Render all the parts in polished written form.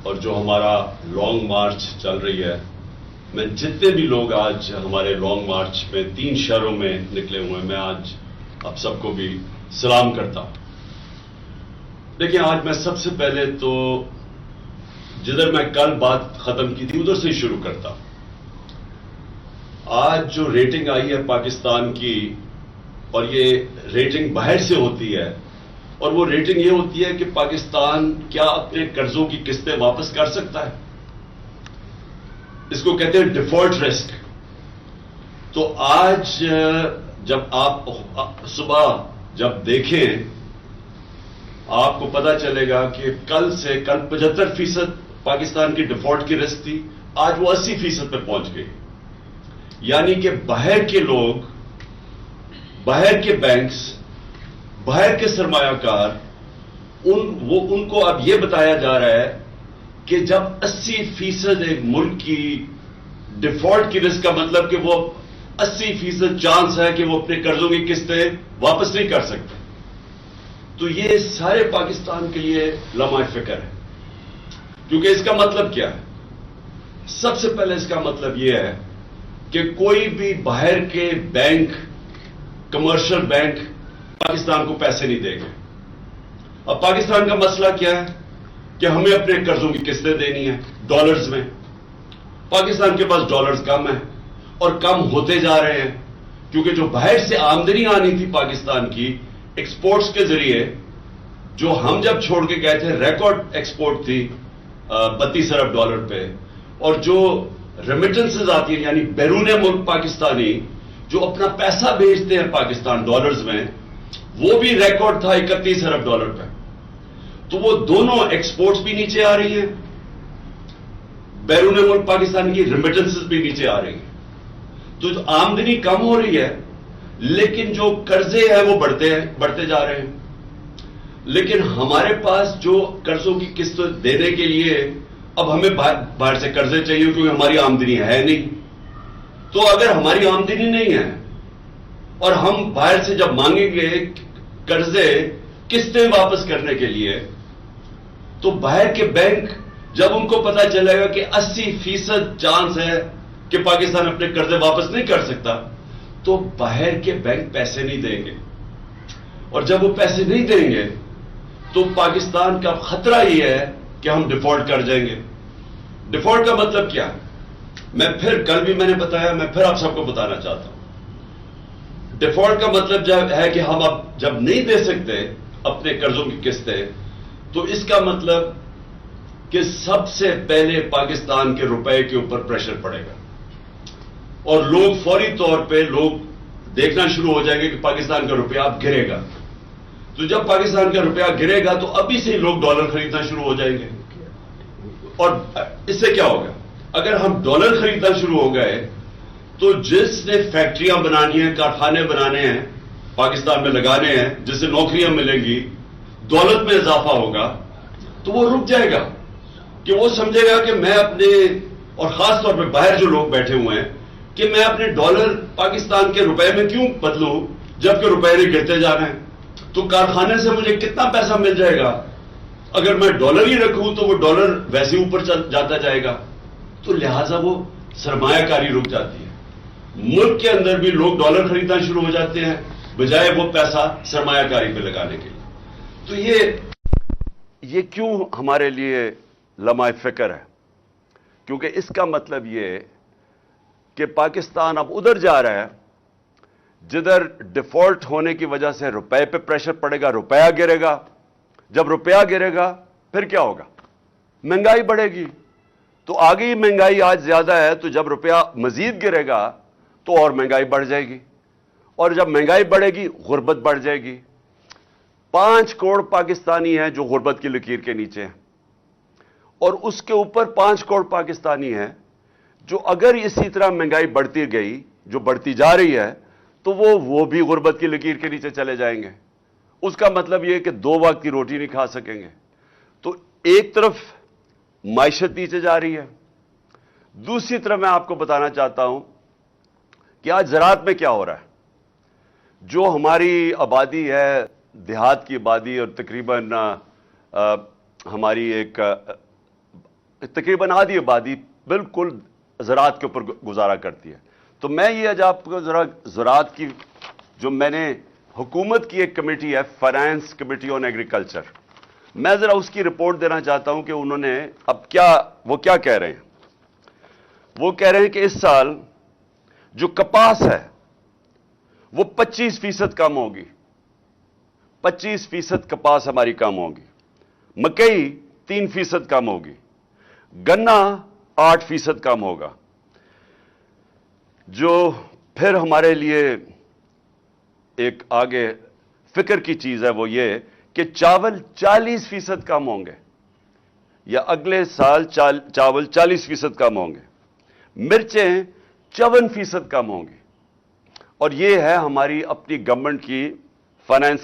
اور جو ہمارا لانگ مارچ چل رہی ہے، میں جتنے بھی لوگ آج ہمارے لانگ مارچ میں 3 شہروں میں نکلے ہوئے ہیں، میں آج آپ سب کو بھی سلام کرتا ہوں۔ دیکھیں، آج میں سب سے پہلے تو جدھر میں کل بات ختم کی تھی ادھر سے ہی شروع کرتا ہوں۔ آج جو ریٹنگ آئی ہے پاکستان کی، اور یہ ریٹنگ باہر سے ہوتی ہے، اور وہ ریٹنگ یہ ہوتی ہے کہ پاکستان کیا اپنے قرضوں کی قسطیں واپس کر سکتا ہے، اس کو کہتے ہیں ڈیفالٹ رسک۔ تو آج جب آپ صبح جب دیکھیں، آپ کو پتا چلے گا کہ کل 75% پاکستان کی ڈیفالٹ کی رسک تھی، آج وہ 80% پہ پہنچ گئی۔ یعنی کہ باہر کے لوگ، باہر کے بینکس، باہر کے سرمایہ کار، ان کو اب یہ بتایا جا رہا ہے کہ جب 80% ایک ملک کی ڈیفالٹ کی رسک کا مطلب کہ وہ 80% چانس ہے کہ وہ اپنے قرضوں کی قسطیں واپس نہیں کر سکتے۔ تو یہ سارے پاکستان کے لیے لمحہ فکر ہے، کیونکہ اس کا مطلب کیا ہے؟ سب سے پہلے اس کا مطلب یہ ہے کہ کوئی بھی باہر کے بینک، کمرشل بینک پاکستان کو پیسے نہیں دے گے۔ اب پاکستان کا مسئلہ کیا ہے کہ ہمیں اپنے قرضوں کی قسطیں دینی ہیں ڈالرز میں۔ پاکستان کے پاس ڈالرز کم ہیں اور کم ہوتے جا رہے ہیں، کیونکہ جو باہر سے آمدنی آنی تھی پاکستان کی ایکسپورٹس کے ذریعے، جو ہم جب چھوڑ کے گئے تھے ریکارڈ ایکسپورٹ تھی 32 ارب ڈالر پہ، اور جو ریمیٹنسز آتی ہیں یعنی بیرون ملک پاکستانی جو اپنا پیسہ بھیجتے ہیں پاکستان ڈالرز میں، وہ بھی ریکارڈ تھا 31 ارب ڈالر پہ۔ تو وہ دونوں ایکسپورٹس بھی نیچے آ رہی ہیں، بیرون ملک پاکستان کی ریمیٹنسز بھی نیچے آ رہی ہیں۔ تو آمدنی کم ہو رہی ہے، لیکن جو قرضے ہیں وہ بڑھتے جا رہے ہیں۔ لیکن ہمارے پاس جو قرضوں کی قسط دینے کے لیے اب ہمیں باہر سے قرضے چاہیے، کیونکہ ہماری آمدنی ہے نہیں۔ تو اگر ہماری آمدنی نہیں ہے اور ہم باہر سے جب مانگیں گے قرضے قسطیں واپس کرنے کے لیے، تو باہر کے بینک جب ان کو پتا چلے گا کہ 80% چانس ہے کہ پاکستان اپنے قرضے واپس نہیں کر سکتا، تو باہر کے بینک پیسے نہیں دیں گے۔ اور جب وہ پیسے نہیں دیں گے تو پاکستان کا خطرہ یہ ہے کہ ہم ڈیفالٹ کر جائیں گے۔ ڈیفالٹ کا مطلب کیا ہے؟ میں پھر کل بھی میں نے بتایا، میں پھر آپ سب کو بتانا چاہتا ہوں۔ ڈیفالٹ کا مطلب ہے کہ ہم اب جب نہیں دے سکتے اپنے قرضوں کی قسطیں، تو اس کا مطلب کہ سب سے پہلے پاکستان کے روپے کے اوپر پریشر پڑے گا، اور لوگ فوری طور پہ دیکھنا شروع ہو جائیں گے کہ پاکستان کا روپیہ اب گرے گا۔ تو جب پاکستان کا روپیہ گرے گا تو ابھی سے لوگ ڈالر خریدنا شروع ہو جائیں گے۔ اور اس سے کیا ہوگا؟ اگر ہم ڈالر خریدنا شروع ہو گئے تو جس نے فیکٹریاں بنانی ہیں، کارخانے بنانے ہیں، پاکستان میں لگانے ہیں، جس سے نوکریاں ملیں گی، دولت میں اضافہ ہوگا، تو وہ رک جائے گا، کہ وہ سمجھے گا کہ میں اپنے، اور خاص طور پہ باہر جو لوگ بیٹھے ہوئے ہیں، کہ میں اپنے ڈالر پاکستان کے روپے میں کیوں بدلوں جبکہ روپے نہیں گرتے جا رہے ہیں؟ تو کارخانے سے مجھے کتنا پیسہ مل جائے گا؟ اگر میں ڈالر ہی رکھوں تو وہ ڈالر ویسے اوپر جاتا جائے گا، تو لہٰذا وہ سرمایہ کاری رک جاتی ہے۔ ملک کے اندر بھی لوگ ڈالر خریدنا شروع ہو جاتے ہیں بجائے وہ پیسہ سرمایہ کاری پہ لگانے کے لیے۔ تو یہ کیوں ہمارے لیے لمحہ فکر ہے؟ کیونکہ اس کا مطلب یہ کہ پاکستان اب ادھر جا رہا ہے جدھر ڈیفالٹ ہونے کی وجہ سے روپے پہ پریشر پڑے گا، روپیہ گرے گا۔ جب روپیہ گرے گا پھر کیا ہوگا؟ مہنگائی بڑھے گی۔ تو آگے ہی مہنگائی آج زیادہ ہے، تو جب روپیہ مزید گرے گا تو اور مہنگائی بڑھ جائے گی، اور جب مہنگائی بڑھے گی غربت بڑھ جائے گی۔ 5 کروڑ پاکستانی ہیں جو غربت کی لکیر کے نیچے ہیں، اور اس کے اوپر 5 کروڑ پاکستانی ہیں جو اگر اسی طرح مہنگائی بڑھتی گئی، جو بڑھتی جا رہی ہے، تو وہ بھی غربت کی لکیر کے نیچے چلے جائیں گے۔ اس کا مطلب یہ کہ 2 وقت کی روٹی نہیں کھا سکیں گے۔ تو ایک طرف معیشت نیچے جا رہی ہے، دوسری طرف میں آپ کو بتانا چاہتا ہوں کہ آج زراعت میں کیا ہو رہا ہے۔ جو ہماری آبادی ہے، دیہات کی آبادی، اور تقریباً ہماری ایک تقریباً آدھی آبادی بالکل زراعت کے اوپر گزارا کرتی ہے. تو میں یہ آج آپ کو ذرا زراعت کی جو میں نے حکومت کی ایک کمیٹی ہے فائنانس کمیٹی آن ایگریکلچر, میں ذرا اس کی رپورٹ دینا چاہتا ہوں کہ انہوں نے اب وہ کیا کہہ رہے ہیں. وہ کہہ رہے ہیں کہ اس سال جو کپاس ہے وہ 25% کم ہوگی, 25% کپاس ہماری کم ہوگی, مکئی 3% کم ہوگی, گنا 8% کم ہوگا. جو پھر ہمارے لیے ایک آگے فکر کی چیز ہے وہ یہ کہ چاول 40% کم ہوں گے, یا اگلے سال چاول 40% کم ہوں گے, مرچیں 54% کم ہوں گی. اور یہ ہے ہماری اپنی گورنمنٹ کی فائنانس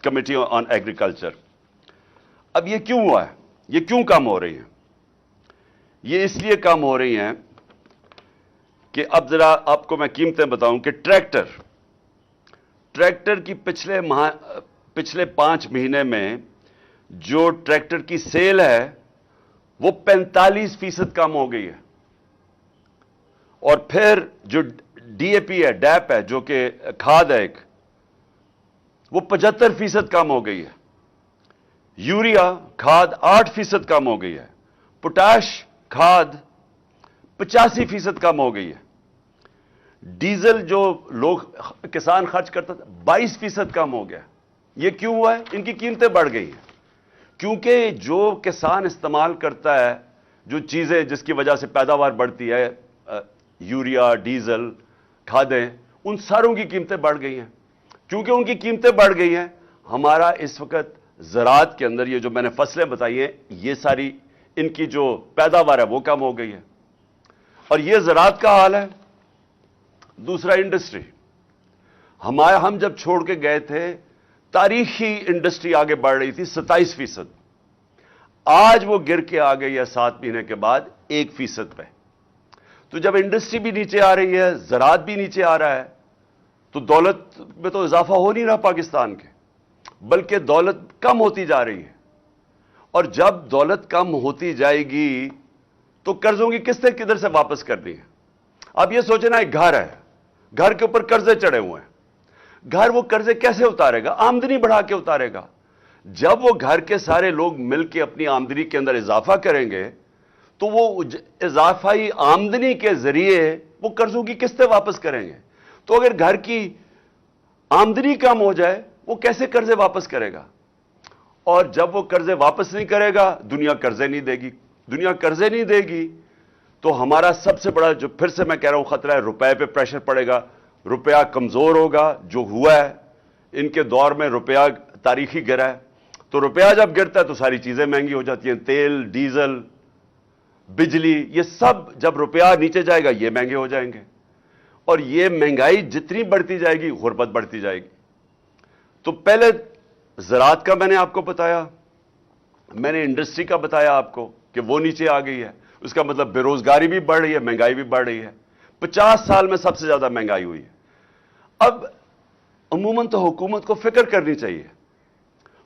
کمیٹی آن ایگریکلچر. اب یہ کیوں ہوا ہے, یہ کیوں کم ہو رہی ہیں؟ یہ اس لیے کم ہو رہی ہیں کہ اب ذرا آپ کو میں قیمتیں بتاؤں کہ ٹریکٹر کی پچھلے 5 مہینے میں جو ٹریکٹر کی سیل ہے وہ 45% کم ہو گئی ہے. اور پھر جو ڈی اے پی ہے, ڈیپ ہے, جو کہ کھاد ہے ایک, وہ 75% کم ہو گئی ہے. یوریا کھاد 8% کم ہو گئی ہے. پوٹاش کھاد 85% کم ہو گئی ہے. ڈیزل جو لوگ کسان خرچ کرتا تھا 22% کم ہو گیا. یہ کیوں ہوا ہے؟ ان کی قیمتیں بڑھ گئی ہیں. کیونکہ جو کسان استعمال کرتا ہے جو چیزیں جس کی وجہ سے پیداوار بڑھتی ہے, یوریا, ڈیزل, کھادیں, ان ساروں کی قیمتیں بڑھ گئی ہیں. کیونکہ ان کی قیمتیں بڑھ گئی ہیں, ہمارا اس وقت زراعت کے اندر یہ جو میں نے فصلیں بتائی ہیں یہ ساری ان کی جو پیداوار ہے وہ کم ہو گئی ہے. اور یہ زراعت کا حال ہے. دوسرا انڈسٹری, ہم جب چھوڑ کے گئے تھے تاریخی انڈسٹری آگے بڑھ رہی تھی 27%, آج وہ گر کے آ گئی ہے 7 مہینے کے بعد 1% پہ. تو جب انڈسٹری بھی نیچے آ رہی ہے, زراعت بھی نیچے آ رہا ہے, تو دولت میں تو اضافہ ہو نہیں رہا پاکستان کے, بلکہ دولت کم ہوتی جا رہی ہے. اور جب دولت کم ہوتی جائے گی تو قرضوں کی قسطیں کدھر سے واپس کرنی ہے؟ اب یہ سوچنا ایک گھر ہے, گھر کے اوپر قرضے چڑھے ہوئے ہیں, گھر وہ قرضے کیسے اتارے گا؟ آمدنی بڑھا کے اتارے گا. جب وہ گھر کے سارے لوگ مل کے اپنی آمدنی کے اندر اضافہ کریں گے تو وہ اضافائی آمدنی کے ذریعے وہ قرضوں کی قسطیں واپس کریں گے. تو اگر گھر کی آمدنی کم ہو جائے وہ کیسے قرضے واپس کرے گا؟ اور جب وہ قرضے واپس نہیں کرے گا دنیا قرضے نہیں دے گی. دنیا قرضے نہیں دے گی تو ہمارا سب سے بڑا جو پھر سے میں کہہ رہا ہوں خطرہ ہے, روپے پہ پریشر پڑے گا, روپیہ کمزور ہوگا. جو ہوا ہے ان کے دور میں روپیہ تاریخی گرا ہے, تو روپیہ جب گرتا ہے تو ساری چیزیں مہنگی ہو جاتی ہیں. تیل, ڈیزل, بجلی, یہ سب جب روپیہ نیچے جائے گا یہ مہنگے ہو جائیں گے. اور یہ مہنگائی جتنی بڑھتی جائے گی غربت بڑھتی جائے گی. تو پہلے زراعت کا میں نے آپ کو بتایا, میں نے انڈسٹری کا بتایا آپ کو کہ وہ نیچے آ گئی ہے. اس کا مطلب بے روزگاری بھی بڑھ رہی ہے, مہنگائی بھی بڑھ رہی ہے. 50 سال میں سب سے زیادہ مہنگائی ہوئی ہے. اب عموماً تو حکومت کو فکر کرنی چاہیے.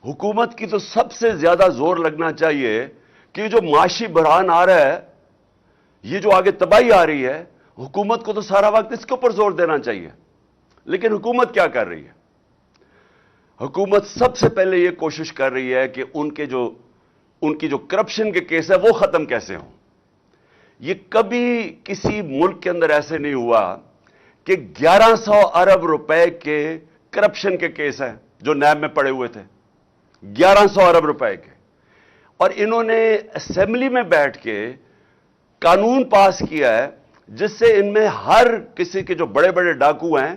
حکومت کی تو سب سے زیادہ زور لگنا چاہیے کہ جو معاشی بحران آ رہا ہے, یہ جو آگے تباہی آ رہی ہے, حکومت کو تو سارا وقت اس کے اوپر زور دینا چاہیے. لیکن حکومت کیا کر رہی ہے؟ حکومت سب سے پہلے یہ کوشش کر رہی ہے کہ ان کی جو کرپشن کے کیس ہے وہ ختم کیسے ہوں. یہ کبھی کسی ملک کے اندر ایسے نہیں ہوا کہ 1100 ارب روپے کے کرپشن کے کیس ہیں جو نیب میں پڑے ہوئے تھے. 1100 ارب روپے کے. اور انہوں نے اسمبلی میں بیٹھ کے قانون پاس کیا ہے جس سے ان میں ہر کسی کے جو بڑے بڑے ڈاکو ہیں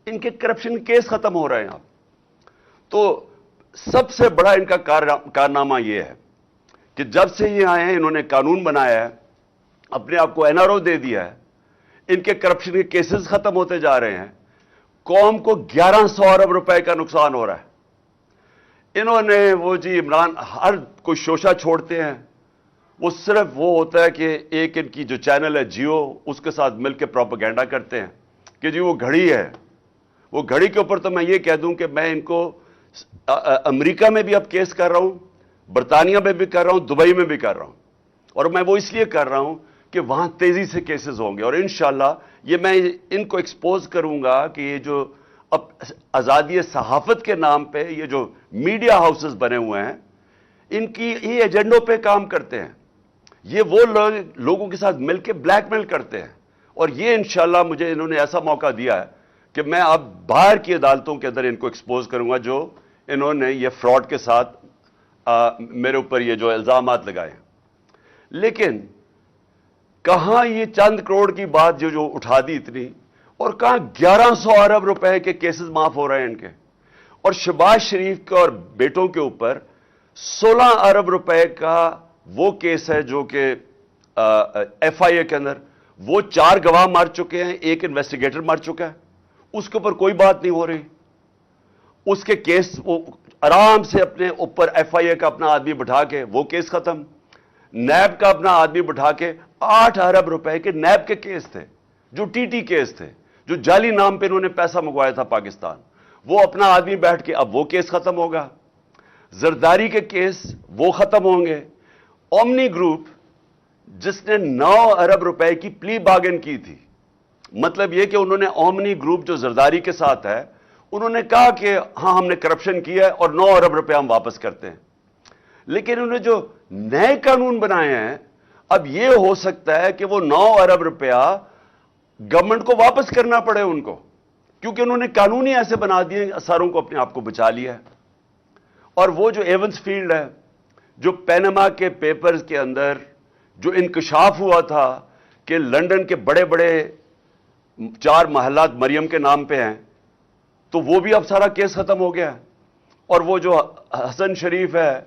ان کے کرپشن کیس ختم ہو رہے ہیں. اب تو سب سے بڑا ان کا کارنامہ یہ ہے کہ جب سے یہ آئے ہیں انہوں نے قانون بنایا ہے, اپنے آپ کو این آر او دے دیا ہے, ان کے کرپشن کے کیسز ختم ہوتے جا رہے ہیں. قوم کو 1100 ارب روپے کا نقصان ہو رہا ہے. انہوں نے وہ جی عمران ہر کوئی شوشہ چھوڑتے ہیں, وہ صرف وہ ہوتا ہے کہ ایک ان کی جو چینل ہے جیو اس کے ساتھ مل کے پروپیگنڈا کرتے ہیں کہ جی وہ گھڑی ہے. وہ گھڑی کے اوپر تو میں یہ کہہ دوں کہ میں ان کو امریکہ میں بھی اب کیس کر رہا ہوں, برطانیہ میں بھی کر رہا ہوں, دبئی میں بھی کر رہا ہوں. اور میں وہ اس لیے کر رہا ہوں کہ وہاں تیزی سے کیسز ہوں گے، اور انشاءاللہ یہ میں ان کو ایکسپوز کروں گا کہ یہ جو اب آزادی صحافت کے نام پہ یہ جو میڈیا ہاؤسز بنے ہوئے ہیں، ان کی یہ ایجنڈوں پہ کام کرتے ہیں، یہ وہ لوگوں کے ساتھ مل کے بلیک میل کرتے ہیں، اور یہ انشاءاللہ مجھے انہوں نے ایسا موقع دیا ہے کہ میں اب باہر کی عدالتوں کے اندر ان کو ایکسپوز کروں گا جو انہوں نے یہ فراڈ کے ساتھ میرے اوپر یہ جو الزامات لگائے ہیں۔ لیکن کہاں یہ چند کروڑ کی بات جو اٹھا دی اتنی، اور کہاں 1100 ارب روپے کے کیسز معاف ہو رہے ہیں ان کے، اور شہباز شریف کے اور بیٹوں کے اوپر 16 ارب روپے کا وہ کیس ہے جو کہ ایف آئی اے کے اندر وہ 4 گواہ مر چکے ہیں، ایک انویسٹیگیٹر مر چکا ہے، اس کے اوپر کوئی بات نہیں ہو رہی، اس کے کیس وہ آرام سے اپنے اوپر ایف آئی اے کا اپنا آدمی بٹھا کے وہ کیس ختم، نیب کا اپنا آدمی بٹھا کے 8 ارب روپے کے نیب کے کیس تھے جو ٹی ٹی کیس تھے، جو جعلی نام پہ انہوں نے پیسہ منگوایا تھا پاکستان، وہ اپنا آدمی بیٹھ کے اب وہ کیس ختم ہوگا، زرداری کے کیس وہ ختم ہوں گے، اومنی گروپ جس نے 9 ارب روپے کی پلی بارگن کی تھی، مطلب یہ کہ انہوں نے اومنی گروپ جو زرداری کے ساتھ ہے انہوں نے کہا کہ ہاں ہم نے کرپشن کیا ہے اور 9 ارب روپے ہم واپس کرتے ہیں، لیکن انہوں نے جو نئے قانون بنائے ہیں اب یہ ہو سکتا ہے کہ وہ 9 ارب روپیہ گورنمنٹ کو واپس کرنا پڑے ان کو، کیونکہ انہوں نے قانون ہی ایسے بنا دیے ساروں کو اپنے آپ کو بچا لیا ہے۔ اور وہ جو ایونس فیلڈ ہے، جو پینما کے پیپرز کے اندر جو انکشاف ہوا تھا کہ لندن کے بڑے بڑے 4 محلات مریم کے نام پہ ہیں، تو وہ بھی اب سارا کیس ختم ہو گیا ہے، اور وہ جو حسن شریف ہے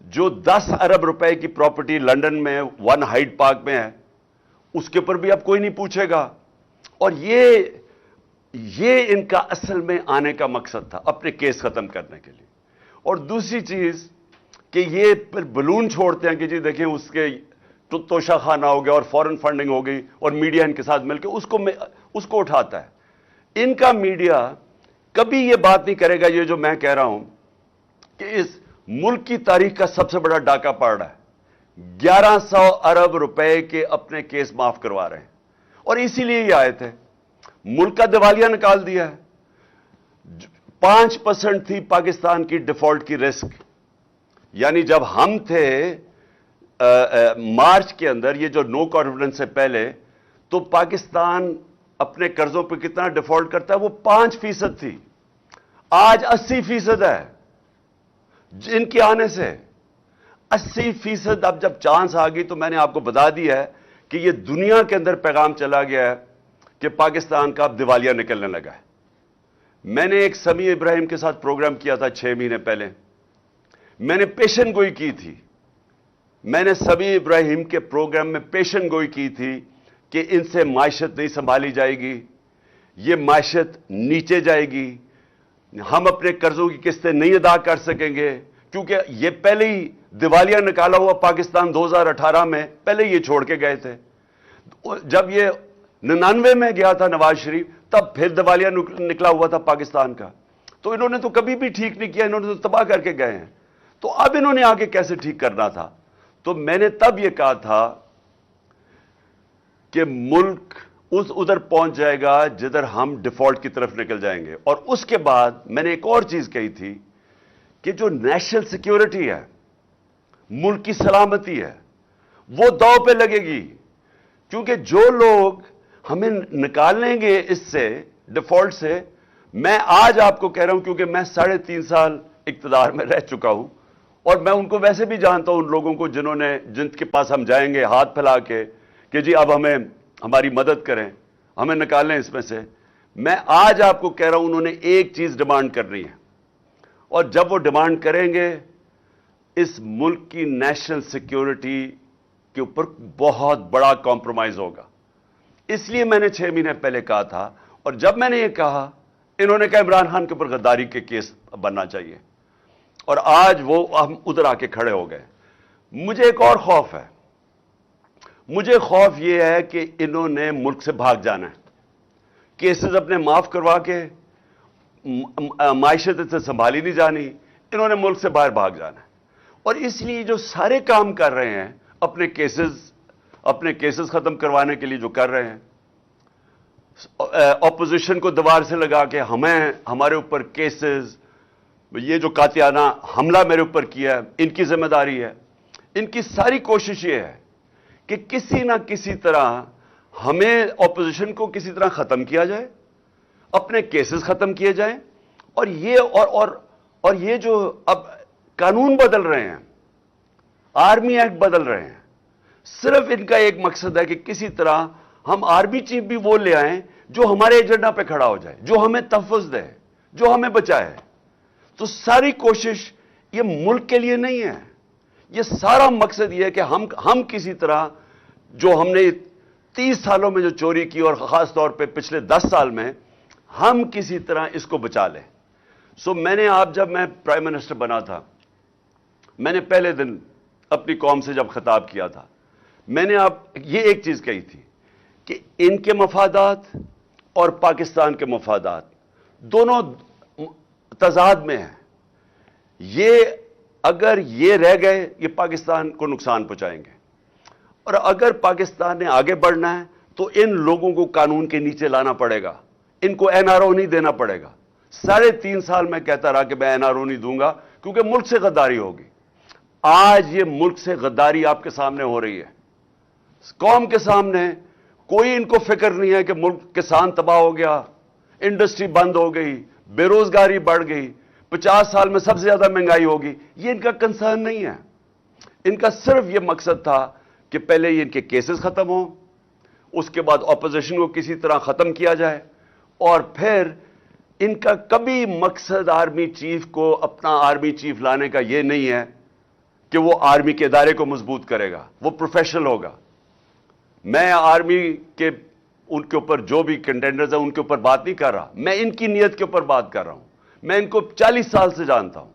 جو 10 ارب روپے کی پراپرٹی لندن میں 1 ہائیڈ پارک میں ہے، اس کے اوپر بھی اب کوئی نہیں پوچھے گا، اور یہ ان کا اصل میں آنے کا مقصد تھا اپنے کیس ختم کرنے کے لیے۔ اور دوسری چیز کہ یہ پھر بلون چھوڑتے ہیں کہ جی دیکھیں اس کے توشہ خانہ ہو گیا اور فورن فنڈنگ ہو گئی اور میڈیا ان کے ساتھ مل کے اس کو اٹھاتا ہے۔ ان کا میڈیا کبھی یہ بات نہیں کرے گا، یہ جو میں کہہ رہا ہوں کہ اس ملک کی تاریخ کا سب سے بڑا ڈاکہ پڑ رہا ہے، 1100 ارب روپے کے اپنے کیس معاف کروا رہے ہیں، اور اسی لیے یہ آئے تھے، ملک کا دیوالیہ نکال دیا ہے۔ 5% تھی پاکستان کی ڈیفالٹ کی رسک، یعنی جب ہم تھے مارچ کے اندر یہ جو نو کانفیڈنس سے پہلے، تو پاکستان اپنے قرضوں پہ کتنا ڈیفالٹ کرتا ہے، وہ 5% تھی، آج 80% ہے ان کے آنے سے 80%۔ اب جب چانس آ گئی تو میں نے آپ کو بتا دیا ہے کہ یہ دنیا کے اندر پیغام چلا گیا ہے کہ پاکستان کا اب دیوالیہ نکلنے لگا ہے۔ میں نے ایک سمیع ابراہیم کے ساتھ پروگرام کیا تھا 6 مہینے پہلے، میں نے پیشن گوئی کی تھی، میں نے سمیع ابراہیم کے پروگرام میں پیشن گوئی کی تھی کہ ان سے معیشت نہیں سنبھالی جائے گی، یہ معیشت نیچے جائے گی، ہم اپنے قرضوں کی قسطیں نہیں ادا کر سکیں گے، کیونکہ یہ پہلے ہی دیوالیہ نکالا ہوا پاکستان 2018 میں پہلے یہ چھوڑ کے گئے تھے۔ جب یہ 99 میں گیا تھا نواز شریف، تب پھر دیوالیہ نکلا ہوا تھا پاکستان کا، تو انہوں نے تو کبھی بھی ٹھیک نہیں کیا، انہوں نے تو تباہ کر کے گئے ہیں، تو اب انہوں نے آگے کیسے ٹھیک کرنا تھا؟ تو میں نے تب یہ کہا تھا کہ ملک ادھر پہنچ جائے گا جدھر ہم ڈیفالٹ کی طرف نکل جائیں گے، اور اس کے بعد میں نے ایک اور چیز کہی تھی کہ جو نیشنل سیکیورٹی ہے، ملک کی سلامتی ہے، وہ داؤ پہ لگے گی، کیونکہ جو لوگ ہمیں نکالیں گے اس سے ڈیفالٹ سے، میں آج آپ کو کہہ رہا ہوں کیونکہ میں 3.5 سال اقتدار میں رہ چکا ہوں، اور میں ان کو ویسے بھی جانتا ہوں، ان لوگوں کو جن کے پاس ہم جائیں گے ہاتھ پھیلا کے کہ جی اب ہماری مدد کریں، ہمیں نکالیں اس میں سے، میں آج آپ کو کہہ رہا ہوں انہوں نے ایک چیز ڈیمانڈ کرنی ہے، اور جب وہ ڈیمانڈ کریں گے اس ملک کی نیشنل سیکیورٹی کے اوپر بہت بڑا کمپرومائز ہوگا۔ اس لیے میں نے 6 مہینے پہلے کہا تھا، اور جب میں نے یہ کہا انہوں نے کہا عمران خان کے اوپر غداری کے کیس بننا چاہیے، اور آج وہ ہم ادھر آ کے کھڑے ہو گئے۔ مجھے ایک اور خوف ہے، مجھے خوف یہ ہے کہ انہوں نے ملک سے بھاگ جانا ہے، کیسز اپنے معاف کروا کے معیشت سے سنبھالی نہیں جانی، انہوں نے ملک سے باہر بھاگ جانا ہے، اور اس لیے جو سارے کام کر رہے ہیں اپنے کیسز ختم کروانے کے لیے جو کر رہے ہیں، اپوزیشن کو دیوار سے لگا کے ہمارے اوپر کیسز، یہ جو قاطعانہ حملہ میرے اوپر کیا ہے ان کی ذمہ داری ہے. ان کی ساری کوشش یہ ہے کہ کسی نہ کسی طرح ہمیں اپوزیشن کو کسی طرح ختم کیا جائے، اپنے کیسز ختم کیے جائیں، اور یہ جو اب قانون بدل رہے ہیں، آرمی ایکٹ بدل رہے ہیں، صرف ان کا ایک مقصد ہے کہ کسی طرح ہم آرمی چیف بھی وہ لے آئیں جو ہمارے ایجنڈا پہ کھڑا ہو جائے، جو ہمیں تحفظ دے، جو ہمیں بچائے. تو ساری کوشش یہ ملک کے لیے نہیں ہے، یہ سارا مقصد یہ ہے کہ ہم کسی طرح جو ہم نے 30 سالوں میں جو چوری کی، اور خاص طور پہ پچھلے 10 سال میں، ہم کسی طرح اس کو بچا لیں. جب میں پرائم منسٹر بنا تھا، میں نے پہلے دن اپنی قوم سے جب خطاب کیا تھا، میں نے یہ ایک چیز کہی تھی کہ ان کے مفادات اور پاکستان کے مفادات دونوں تضاد میں ہیں. اگر یہ رہ گئے، یہ پاکستان کو نقصان پہنچائیں گے، اور اگر پاکستان نے آگے بڑھنا ہے تو ان لوگوں کو قانون کے نیچے لانا پڑے گا، ان کو NRO نہیں دینا پڑے گا. 3.5 سال میں کہتا رہا کہ میں NRO نہیں دوں گا کیونکہ ملک سے غداری ہوگی. آج یہ ملک سے غداری آپ کے سامنے ہو رہی ہے، قوم کے سامنے. کوئی ان کو فکر نہیں ہے کہ ملک کسان تباہ ہو گیا، انڈسٹری بند ہو گئی، بے روزگاری بڑھ گئی، 50 سال میں سب سے زیادہ مہنگائی ہوگی. یہ ان کا کنسرن نہیں ہے. ان کا صرف یہ مقصد تھا کہ پہلے یہ ان کے کیسز ختم ہوں، اس کے بعد اپوزیشن کو کسی طرح ختم کیا جائے، اور پھر ان کا کبھی مقصد آرمی چیف کو اپنا آرمی چیف لانے کا یہ نہیں ہے کہ وہ آرمی کے ادارے کو مضبوط کرے گا، وہ پروفیشنل ہوگا. میں آرمی کے ان کے اوپر جو بھی کنٹینڈرز ہیں ان کے اوپر بات نہیں کر رہا، میں ان کی نیت کے اوپر بات کر رہا ہوں. میں ان کو 40 سال سے جانتا ہوں.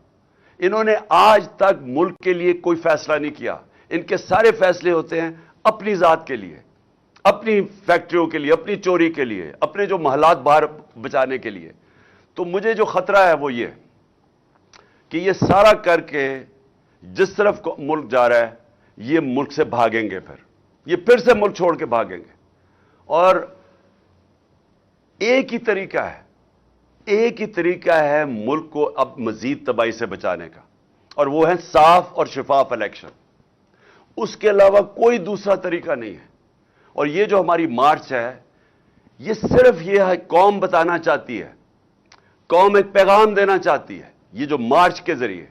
انہوں نے آج تک ملک کے لیے کوئی فیصلہ نہیں کیا. ان کے سارے فیصلے ہوتے ہیں اپنی ذات کے لیے، اپنی فیکٹریوں کے لیے، اپنی چوری کے لیے، اپنے جو محلات باہر بچانے کے لیے. تو مجھے جو خطرہ ہے وہ یہ کہ یہ سارا کر کے جس طرف ملک جا رہا ہے، یہ ملک سے بھاگیں گے، پھر سے ملک چھوڑ کے بھاگیں گے. اور ایک ہی طریقہ ہے ملک کو اب مزید تباہی سے بچانے کا، اور وہ ہے صاف اور شفاف الیکشن. اس کے علاوہ کوئی دوسرا طریقہ نہیں ہے. اور یہ جو ہماری مارچ ہے، یہ صرف یہ ہے، قوم بتانا چاہتی ہے، قوم ایک پیغام دینا چاہتی ہے. یہ جو مارچ کے ذریعے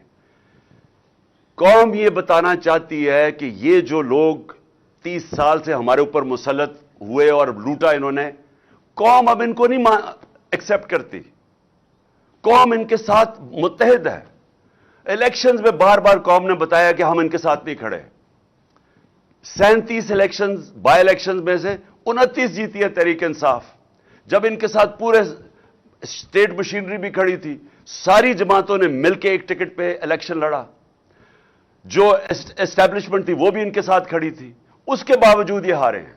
قوم یہ بتانا چاہتی ہے کہ یہ جو لوگ 30 سال سے ہمارے اوپر مسلط ہوئے اور لوٹا انہوں نے، قوم اب ان کو نہیں ایکسپٹ کرتی. قوم ان کے ساتھ متحد ہے. الیکشنز میں بار بار قوم نے بتایا کہ ہم ان کے ساتھ نہیں کھڑے. 37 الیکشنز بائی الیکشنز میں سے 29 جیتی ہے تحریک انصاف. جب ان کے ساتھ پورے اسٹیٹ مشینری بھی کھڑی تھی، ساری جماعتوں نے مل کے ایک ٹکٹ پہ الیکشن لڑا. جو اسٹیبلشمنٹ تھی وہ بھی ان کے ساتھ کھڑی تھی. اس کے باوجود یہ ہارے ہیں،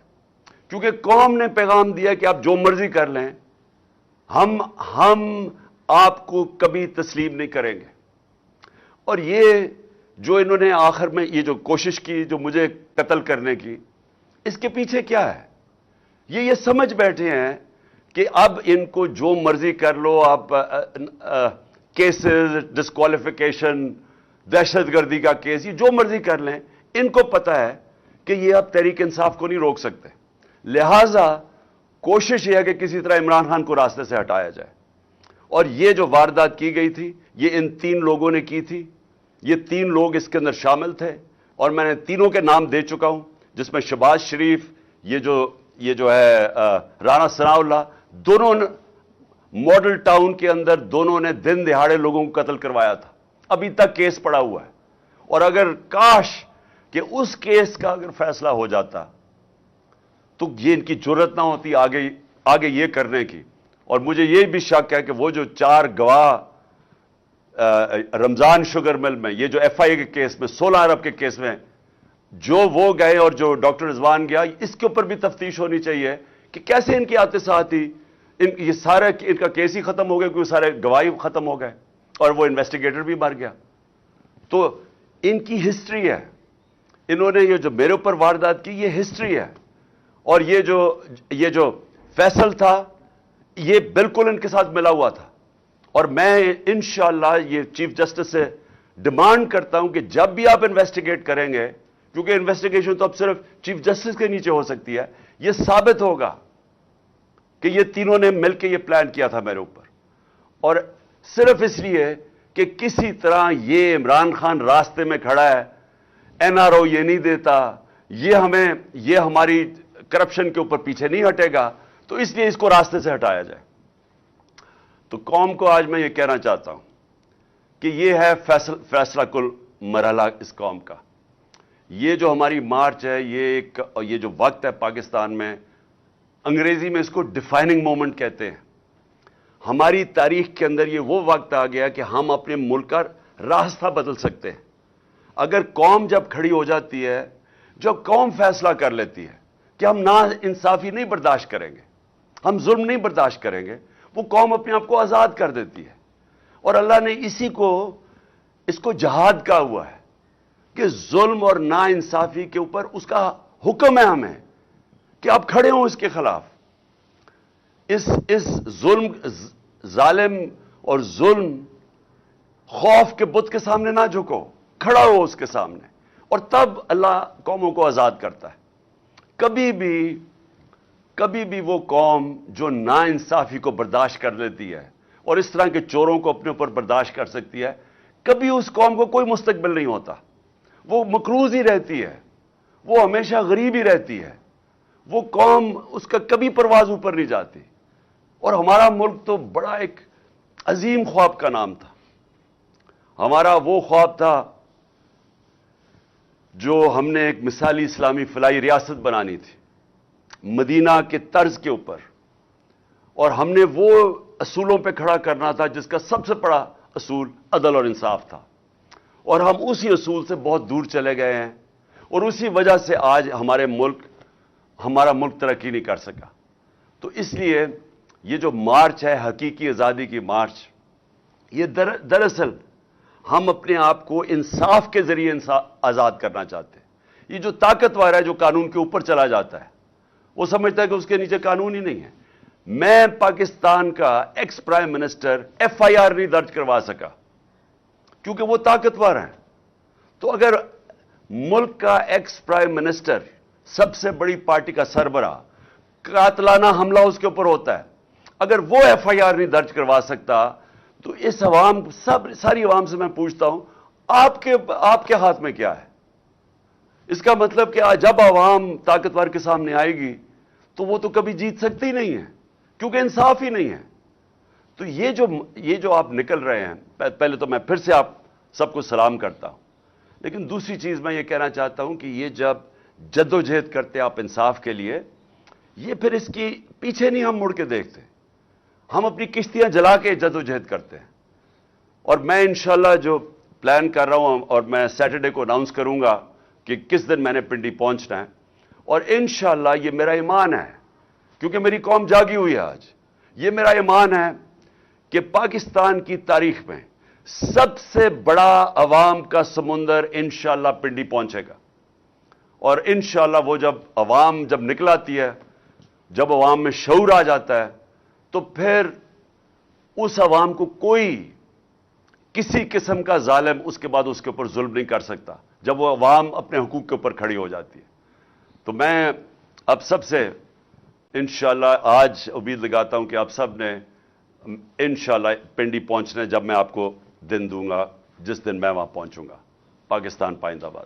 کیونکہ قوم نے پیغام دیا کہ آپ جو مرضی کر لیں، ہم آپ کو کبھی تسلیم نہیں کریں گے. اور یہ جو انہوں نے آخر میں یہ جو کوشش کی، جو مجھے قتل کرنے کی، اس کے پیچھے کیا ہے؟ یہ سمجھ بیٹھے ہیں کہ اب ان کو جو مرضی کر لو، آپ کیسز، ڈسکوالیفیکیشن، دہشت گردی کا کیس، یہ جو مرضی کر لیں. ان کو پتا ہے کہ یہ اب تحریک انصاف کو نہیں روک سکتے. لہذا کوشش یہ ہے کہ کسی طرح عمران خان کو راستے سے ہٹایا جائے. اور یہ جو واردات کی گئی تھی، یہ ان 3 لوگوں نے کی تھی. یہ 3 لوگ اس کے اندر شامل تھے، اور میں نے تینوں کے نام دے چکا ہوں، جس میں شہباز شریف، یہ جو ہے رانا ثناء اللہ، دونوں ماڈل ٹاؤن کے اندر دونوں نے دن دہاڑے لوگوں کو قتل کروایا تھا. ابھی تک کیس پڑا ہوا ہے. اور اگر کاش کہ اس کیس کا اگر فیصلہ ہو جاتا تو یہ ان کی جرت نہ ہوتی آگے یہ کرنے کی. اور مجھے یہ بھی شک ہے کہ وہ جو 4 گواہ رمضان شوگر مل میں، یہ جو FIA کے کیس میں، 16 ارب کے کیس میں جو وہ گئے، اور جو ڈاکٹر رضوان گیا، اس کے اوپر بھی تفتیش ہونی چاہیے کہ کیسے ان کی آتے ساتھ ہی یہ سارے ان کا کیس ہی ختم ہو گیا، کیونکہ سارے گواہی ختم ہو گئے اور وہ انویسٹیگیٹر بھی مر گیا. تو ان کی ہسٹری ہے. انہوں نے یہ جو میرے اوپر واردات کی یہ ہسٹری ہے، اور یہ جو فیصل تھا یہ بالکل ان کے ساتھ ملا ہوا تھا. اور میں انشاءاللہ یہ چیف جسٹس سے ڈیمانڈ کرتا ہوں کہ جب بھی آپ انویسٹیگیٹ کریں گے، کیونکہ انویسٹیگیشن تو اب صرف چیف جسٹس کے نیچے ہو سکتی ہے، یہ ثابت ہوگا کہ یہ تینوں نے مل کے یہ پلان کیا تھا میرے اوپر، اور صرف اس لیے کہ کسی طرح یہ عمران خان راستے میں کھڑا ہے، این آر او یہ نہیں دیتا، یہ ہماری کرپشن کے اوپر پیچھے نہیں ہٹے گا، تو اس لیے اس کو راستے سے ہٹایا جائے. تو قوم کو آج میں یہ کہنا چاہتا ہوں کہ یہ ہے فیصلہ کل مرحلہ اس قوم کا. یہ جو ہماری مارچ ہے، یہ جو وقت ہے پاکستان میں، انگریزی میں اس کو ڈیفائننگ مومنٹ کہتے ہیں. ہماری تاریخ کے اندر یہ وہ وقت آ گیا کہ ہم اپنے ملک کا راستہ بدل سکتے ہیں. اگر قوم جب کھڑی ہو جاتی ہے، جب قوم فیصلہ کر لیتی ہے کہ ہم نا انصافی نہیں برداشت کریں گے، ہم ظلم نہیں برداشت کریں گے، وہ قوم اپنے آپ کو آزاد کر دیتی ہے. اور اللہ نے اس کو جہاد کہا ہوا ہے کہ ظلم اور نا انصافی کے اوپر اس کا حکم ہے ہمیں کہ آپ کھڑے ہوں اس کے خلاف. اس ظالم اور ظلم خوف کے بت کے سامنے نہ جھکو، کھڑا ہو اس کے سامنے، اور تب اللہ قوموں کو آزاد کرتا ہے. کبھی بھی وہ قوم جو نا انصافی کو برداشت کر لیتی ہے اور اس طرح کے چوروں کو اپنے اوپر برداشت کر سکتی ہے، کبھی اس قوم کو کوئی مستقبل نہیں ہوتا. وہ مقروض ہی رہتی ہے، وہ ہمیشہ غریب ہی رہتی ہے. وہ قوم، اس کا کبھی پرواز اوپر نہیں جاتی. اور ہمارا ملک تو بڑا ایک عظیم خواب کا نام تھا. ہمارا وہ خواب تھا جو ہم نے ایک مثالی اسلامی فلاحی ریاست بنانی تھی مدینہ کے طرز کے اوپر، اور ہم نے وہ اصولوں پہ کھڑا کرنا تھا جس کا سب سے بڑا اصول عدل اور انصاف تھا. اور ہم اسی اصول سے بہت دور چلے گئے ہیں، اور اسی وجہ سے آج ہمارا ملک ترقی نہیں کر سکا. تو اس لیے یہ جو مارچ ہے، حقیقی آزادی کی مارچ، یہ دراصل ہم اپنے آپ کو انصاف کے ذریعے آزاد کرنا چاہتے ہیں. یہ جو طاقتور ہے، جو قانون کے اوپر چلا جاتا ہے، وہ سمجھتا ہے کہ اس کے نیچے قانون ہی نہیں ہے. میں پاکستان کا ex prime minister F I R نہیں درج کروا سکا کیونکہ وہ طاقتور ہیں. تو اگر ملک کا ایکس پرائم منسٹر، سب سے بڑی پارٹی کا سربراہ، قاتلانہ حملہ اس کے اوپر ہوتا ہے، اگر وہ ایف آئی آر نہیں درج کروا سکتا، تو اس ساری عوام سے میں پوچھتا ہوں، آپ کے ہاتھ میں کیا ہے؟ اس کا مطلب کہ جب عوام طاقتور کے سامنے آئے گی تو وہ تو کبھی جیت سکتی نہیں ہے، کیونکہ انصاف ہی نہیں ہے. تو یہ جو آپ نکل رہے ہیں، پہلے تو میں پھر سے آپ سب کو سلام کرتا ہوں، لیکن دوسری چیز میں یہ کہنا چاہتا ہوں کہ یہ جب جدوجہد کرتے آپ انصاف کے لیے، یہ پھر اس کی پیچھے نہیں ہم مڑ کے دیکھتے، ہم اپنی کشتیاں جلا کے جدوجہد کرتے ہیں. اور میں انشاءاللہ جو پلان کر رہا ہوں، اور میں سیٹرڈے کو اناؤنس کروں گا کہ کس دن میں نے پنڈی پہنچنا ہے، اور انشاءاللہ یہ میرا ایمان ہے، کیونکہ میری قوم جاگی ہوئی ہے آج. یہ میرا ایمان ہے کہ پاکستان کی تاریخ میں سب سے بڑا عوام کا سمندر انشاءاللہ پنڈی پہنچے گا. اور انشاءاللہ وہ عوام جب نکل آتی ہے، جب عوام میں شعور آ جاتا ہے، تو پھر اس عوام کو کوئی کسی قسم کا ظالم اس کے بعد اس کے اوپر ظلم نہیں کر سکتا، جب وہ عوام اپنے حقوق کے اوپر کھڑی ہو جاتی ہے. تو میں اب سب سے انشاءاللہ آج امید لگاتا ہوں کہ آپ سب نے انشاءاللہ پنڈی پہنچنا ہے، جب میں آپ کو دن دوں گا جس دن میں وہاں پہنچوں گا. پاکستان پائندہ باد.